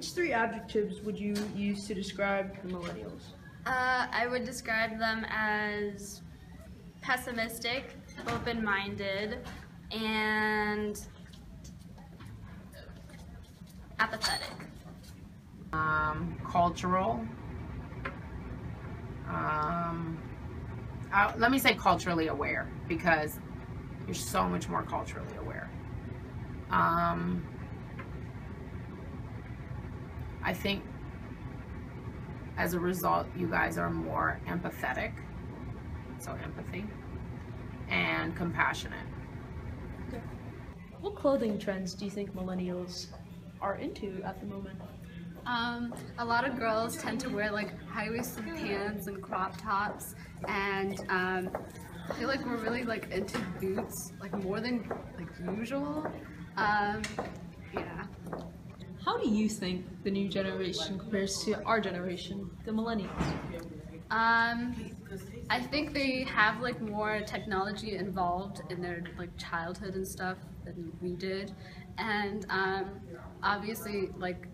Which three adjectives would you use to describe the millennials? I would describe them as pessimistic, open-minded, and apathetic. Cultural. Let me say culturally aware, because you're so much more culturally aware. I think as a result, you guys are more empathetic, so empathy, and compassionate. Okay. What clothing trends do you think millennials are into at the moment? A lot of girls tend to wear like high-waisted pants and crop tops, and I feel like we're really like into boots, like more than like usual. Yeah. How do you think the new generation compares to our generation, the millennials? I think they have like more technology involved in their like childhood and stuff than we did, and obviously like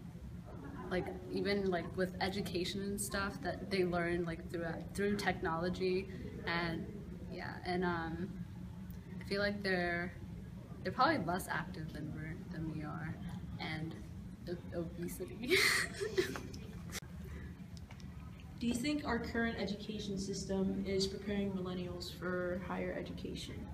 even like with education and stuff that they learn like through technology, and yeah, and I feel like they're probably less active than we are, and obesity. Do you think our current education system is preparing millennials for higher education?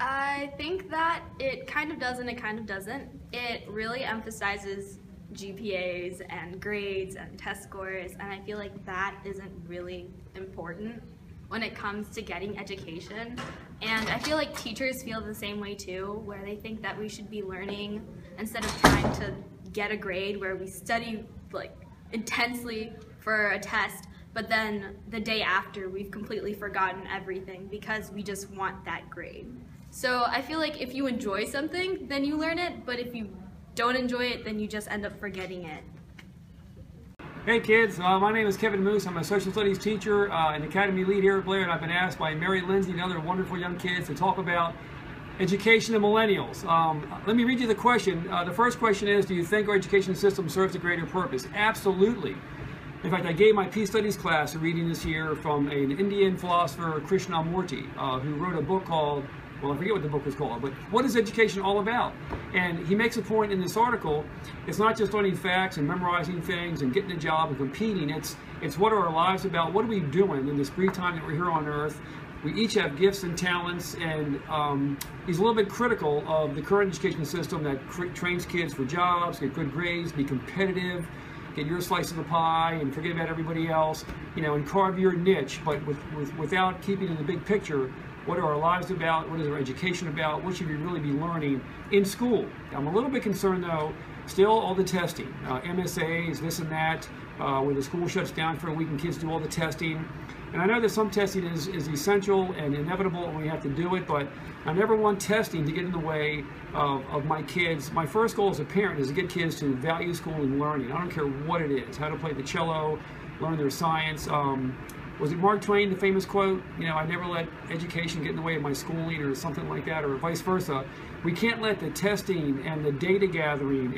I think that it kind of does and it kind of doesn't. It really emphasizes GPAs and grades and test scores, and I feel like that isn't really important when it comes to getting education. And I feel like teachers feel the same way too, where they think that we should be learning instead of trying to get a grade, where we study like intensely for a test, but then the day after we've completely forgotten everything because we just want that grade. So I feel like if you enjoy something, then you learn it, but if you don't enjoy it, then you just end up forgetting it. Hey kids, my name is Kevin Moose. I'm a social studies teacher and academy lead here at Blair, and I've been asked by Mary Lindsay and other wonderful young kids to talk about education and millennials. Let me read you the question. The first question is, do you think our education system serves a greater purpose? Absolutely. In fact, I gave my Peace Studies class a reading this year from an Indian philosopher, Krishnamurti, who wrote a book called, well, I forget what the book was called, but what is education all about? And he makes a point in this article, it's not just learning facts and memorizing things and getting a job and competing, it's what are our lives about, what are we doing in this brief time that we're here on earth. We each have gifts and talents, and he's a little bit critical of the current education system that trains kids for jobs, get good grades, be competitive, get your slice of the pie, and forget about everybody else, you know, and carve your niche, but without keeping in the big picture, what are our lives about, what is our education about, what should we really be learning in school. I'm a little bit concerned though, still all the testing, MSAs, this and that, where the school shuts down for a week and kids do all the testing. And I know that some testing is essential and inevitable and we have to do it, but I never want testing to get in the way of my kids. My first goal as a parent is to get kids to value school and learning. I don't care what it is, how to play the cello, learn their science. Was it Mark Twain, the famous quote, you know, I never let education get in the way of my schooling, or something like that, or vice versa. We can't let the testing and the data gathering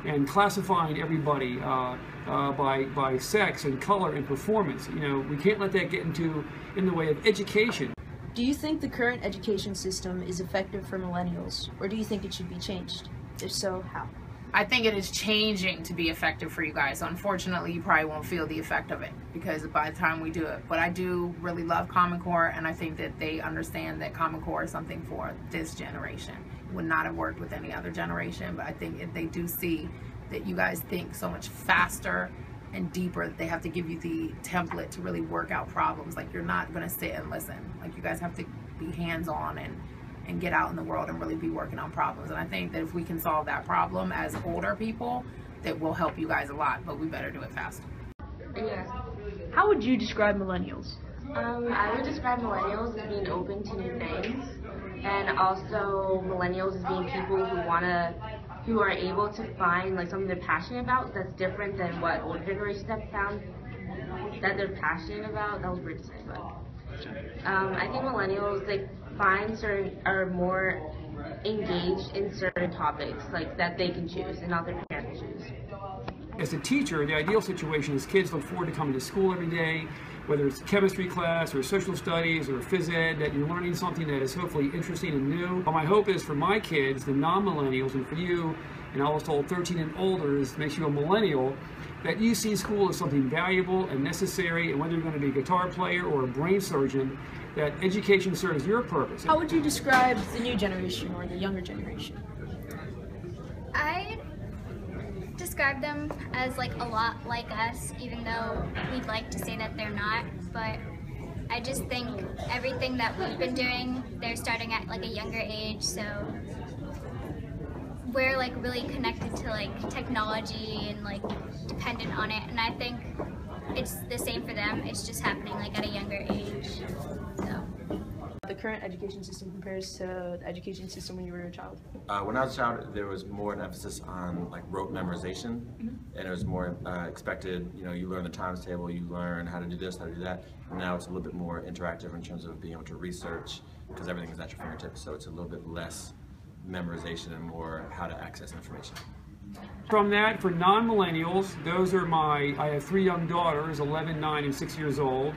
and classifying everybody by sex and color and performance, you know, we can't let that get in the way of education. Do you think the current education system is effective for millennials, or do you think it should be changed? If so, how? I think it is changing to be effective for you guys. Unfortunately, you probably won't feel the effect of it because by the time we do it. But I do really love Common Core, and I think that they understand that Common Core is something for this generation. It would not have worked with any other generation, but I think if they do see that you guys think so much faster and deeper, that they have to give you the template to really work out problems. Like, you're not going to sit and listen. Like, you guys have to be hands-on and get out in the world and really be working on problems. And I think that if we can solve that problem as older people, that will help you guys a lot, but we better do it fast. Yeah. How would you describe millennials? I would describe millennials as being open to new things, and also millennials as being people who are able to find like something they're passionate about that's different than what older generations have found that they're passionate about. That was weird to say, but I think millennials, they are more engaged in certain topics like that they can choose and not their parents choose. As a teacher, the ideal situation is kids look forward to coming to school every day, whether it's chemistry class or social studies or phys ed, that you're learning something that is hopefully interesting and new. But my hope is for my kids, the non-millennials, and for you, and I was told 13 and older is makes you a millennial, that you see school as something valuable and necessary, and whether you're going to be a guitar player or a brain surgeon, that education serves your purpose. How would you describe the new generation or the younger generation? I describe them as like a lot like us, even though we'd like to say that they're not. But I just think everything that we've been doing, they're starting at like a younger age, so we're like really connected to like technology and like dependent on it. And I think it's the same for them. It's just happening like at a younger age. So. The current education system compares to the education system when you were a child? When I was a child, there was more an emphasis on like rote memorization, and it was more expected. You know, you learn the times table, you learn how to do this, how to do that. And now it's a little bit more interactive in terms of being able to research, because everything is at your fingertips. So it's a little bit less memorization and more how to access information. From that, for non-millennials, I have 3 young daughters, 11, 9, and 6 years old.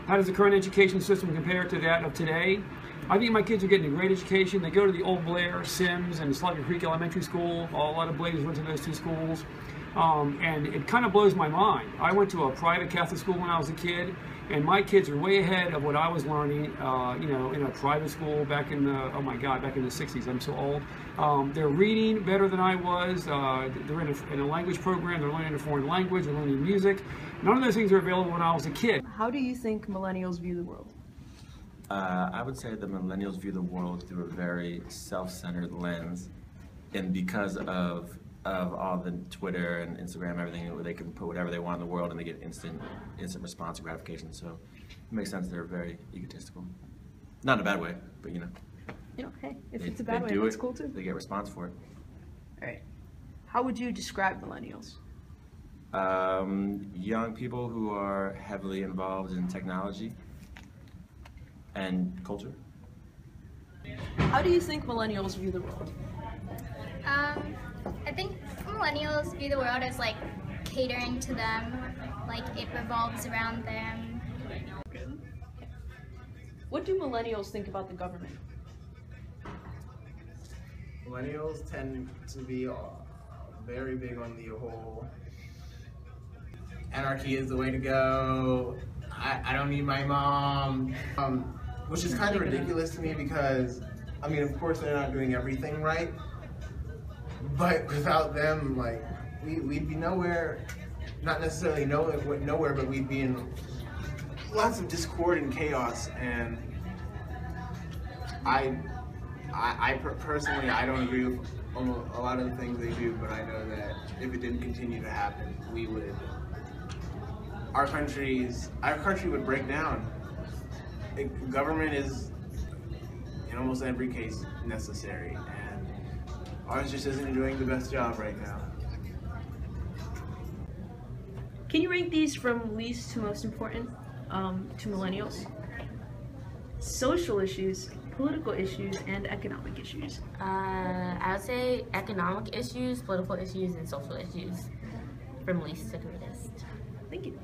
How does the current education system compare to that of today? I think my kids are getting a great education. They go to the Old Blair, Sims, and Slugger Creek Elementary School. A lot of Blazers went to those 2 schools. And it kind of blows my mind. I went to a private Catholic school when I was a kid, and my kids are way ahead of what I was learning, you know, in a private school back in the, oh my God, back in the 60s. I'm so old. They're reading better than I was. They're in a language program. They're learning a foreign language. They're learning music. None of those things were available when I was a kid. How do you think millennials view the world? I would say the millennials view the world through a very self-centered lens, and because of all the Twitter and Instagram, everything, where they can put whatever they want in the world and they get instant response and gratification. So it makes sense they're very egotistical. Not in a bad way, but you know. You know, hey, if it's a bad way, that's cool too. They get response for it. All right. How would you describe millennials? Young people who are heavily involved in technology and culture. How do you think millennials view the world? I think millennials view the world as like catering to them, like it revolves around them. What do millennials think about the government? Millennials tend to be very big on the whole anarchy is the way to go. I don't need my mom, which is kind of ridiculous to me because, I mean, of course they're not doing everything right, but without them, like, we'd be nowhere, not necessarily nowhere, but we'd be in lots of discord and chaos. And I personally, I don't agree with a lot of the things they do, but I know that if it didn't continue to happen, our country would break down. Government is, in almost every case, necessary, and ours just isn't doing the best job right now. Can you rank these from least to most important to millennials? Social issues, political issues, and economic issues. I would say economic issues, political issues, and social issues from least to greatest. Thank you.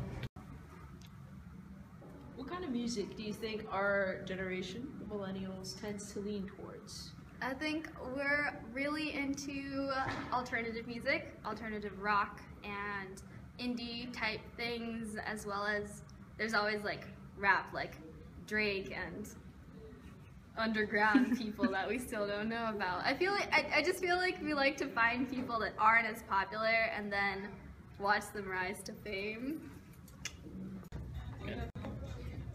What kind of music do you think our generation, the millennials, tends to lean towards? I think we're really into alternative music, alternative rock, and indie type things, as well as there's always like rap, like Drake and underground people that we still don't know about. I just feel like we like to find people that aren't as popular and then watch them rise to fame.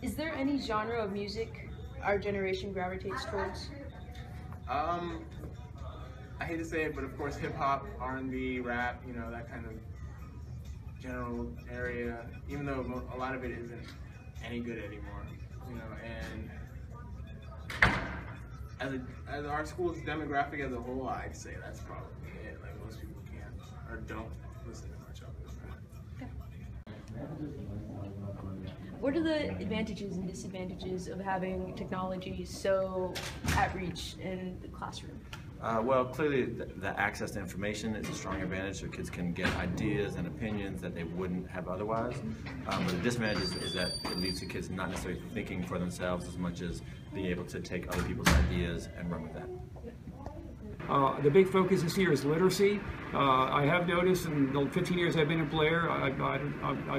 Is there any genre of music our generation gravitates towards? I hate to say it, but of course hip hop, R&B, rap, you know, that kind of general area, even though a lot of it isn't any good anymore, you know. And as our school's demographic as a whole, I'd say that's probably it. Like, most people can't or don't listen to much of it. What are the advantages and disadvantages of having technology so at reach in the classroom? Well, clearly the access to information is a strong advantage, so kids can get ideas and opinions that they wouldn't have otherwise. But the disadvantage is that it leads to kids not necessarily thinking for themselves as much as being able to take other people's ideas and run with that. The big focus this year is literacy. I have noticed in the 15 years I've been at Blair, I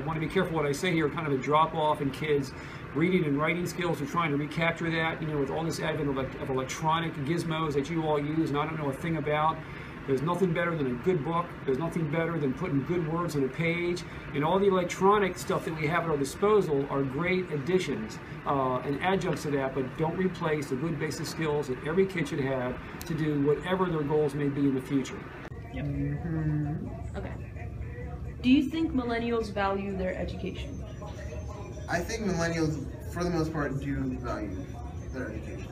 want to be careful what I say here, kind of a drop off in kids' reading and writing skills. We're trying to recapture that, with all this advent of electronic gizmos that you all use and I don't know a thing about. There's nothing better than a good book. There's nothing better than putting good words on a page. And all the electronic stuff that we have at our disposal are great additions and adjuncts to that, but don't replace the good basic skills that every kid should have to do whatever their goals may be in the future. Yep. Okay. Do you think millennials value their education? I think millennials, for the most part, do value their education.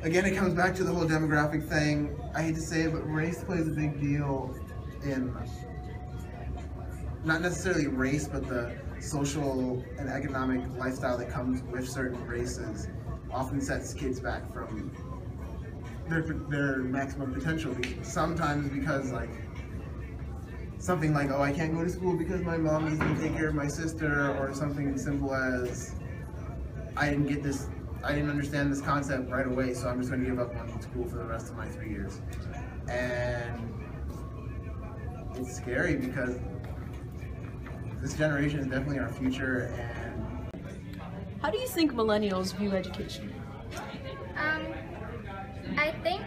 Again, it comes back to the whole demographic thing. I hate to say it, but race plays a big deal in, not necessarily race, but the social and economic lifestyle that comes with certain races often sets kids back from their maximum potential. Sometimes because something like, oh, I can't go to school because my mom needs to take care of my sister, or something as simple as, I didn't understand this concept right away, so I'm just going to give up on school for the rest of my 3 years. And it's scary because this generation is definitely our future. And how do you think millennials view education? I think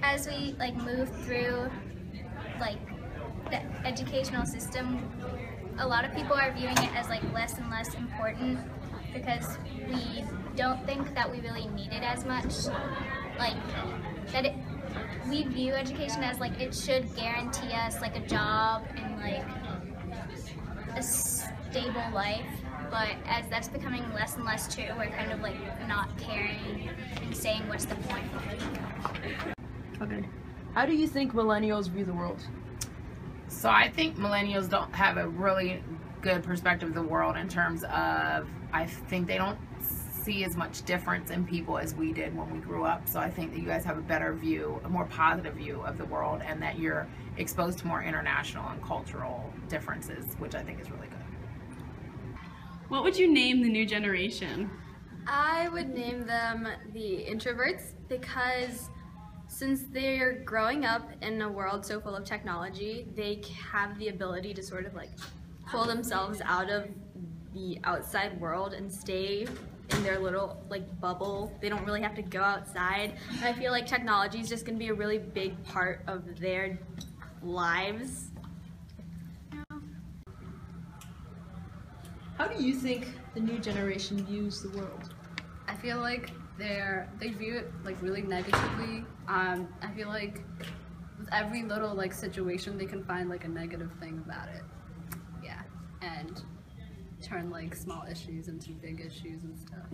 as we move through the educational system, a lot of people are viewing it as less and less important because we don't think that we really need it as much. We view education as it should guarantee us a job and a stable life, but as that's becoming less and less true, we're kind of not caring and saying, what's the point? Okay. How do you think millennials view the world? So I think millennials don't have a really good perspective of the world in terms of, I think they don't see as much difference in people as we did when we grew up. So I think that you guys have a better view, a more positive view of the world, and that you're exposed to more international and cultural differences, which I think is really good. What would you name the new generation? I would name them the introverts because since they're growing up in a world so full of technology, they have the ability to sort of pull themselves out of the outside world and stay in their little bubble. They don't really have to go outside. And I feel like technology is just going to be a really big part of their lives. How do you think the new generation views the world? I feel like they view it really negatively. I feel like with every little situation they can find a negative thing about it. Yeah, and turn small issues into big issues and stuff.